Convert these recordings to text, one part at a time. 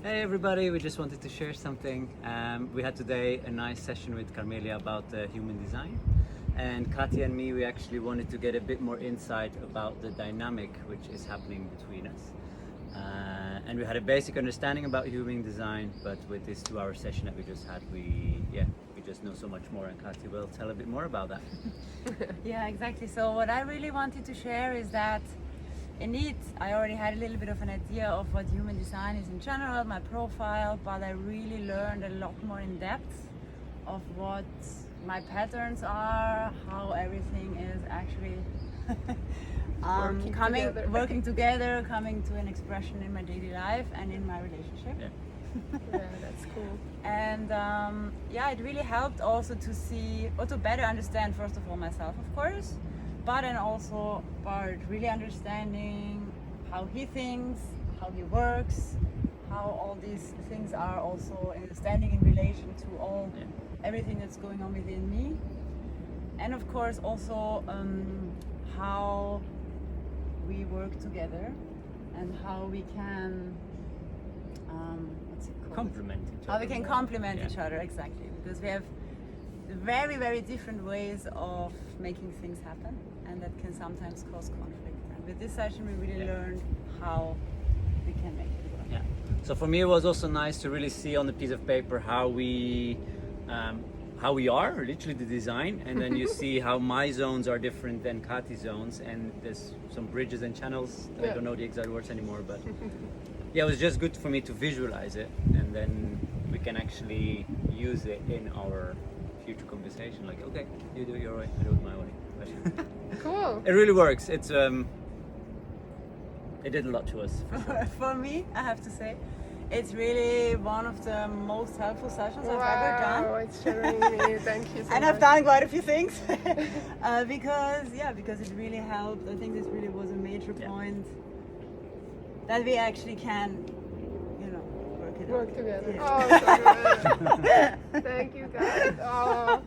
Hey everybody, we just wanted to share something. We had today a nice session with Carmelia about human design, and Katya and me, we actually wanted to get a bit more insight about the dynamic which is happening between us. And we had a basic understanding about human design, but with this 2-hour session that we just had, we just know so much more, and Katya will tell a bit more about that. Yeah, exactly. So what I really wanted to share is that indeed, I already had a little bit of an idea of what human design is in general, my profile, but I really learned a lot more in depth of what my patterns are, how everything is actually working together, coming to an expression in my daily life and in my relationship. Yeah. Yeah, that's cool. And it really helped also to see, or to better understand, first of all, myself, of course, but then also about really understanding how he thinks, how he works, how all these things are also standing in relation to everything that's going on within me. And of course also how we work together and how we can Complement each other. how we can complement Yeah. each other, exactly, because we have very, very different ways of making things happen, and that can sometimes cause conflict. And with this session, we really learned how we can make it work. Yeah. So for me, it was also nice to really see on the piece of paper how we are, literally the design, and then you see how my zones are different than Kati's zones, and there's some bridges and channels. I don't know the exact words anymore, but yeah, it was just good for me to visualize it, and then we can actually use it in our future conversation. Like, okay, you do it your way, I do it my way. Cool. It really works. It's it did a lot to us. For sure. For me, I have to say, it's really one of the most helpful sessions I've ever done. Wow, it's sharing me. Thank you so And much. I've done quite a few things because it really helped. I think this really was a major point that we actually can, Work together. Yeah. Oh, so good. Thank you guys. Oh.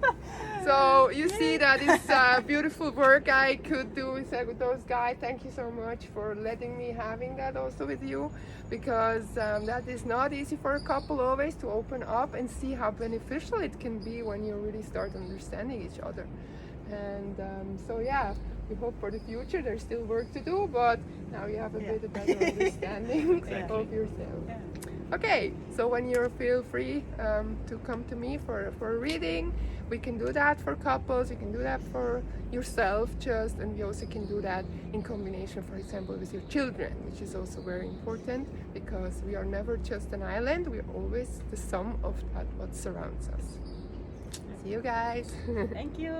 So you see that it's beautiful work I could do with those guys. Thank you so much for letting me having that also with you, because that is not easy for a couple always to open up and see how beneficial it can be when you really start understanding each other. And we hope for the future. There's still work to do, but now you have a bit better understanding of yourself. Yeah. Okay, so when you feel free to come to me for a reading, we can do that for couples, you can do that for yourself and we also can do that in combination, for example, with your children, which is also very important, because we are never just an island, we are always the sum of what surrounds us. See you guys. Thank you.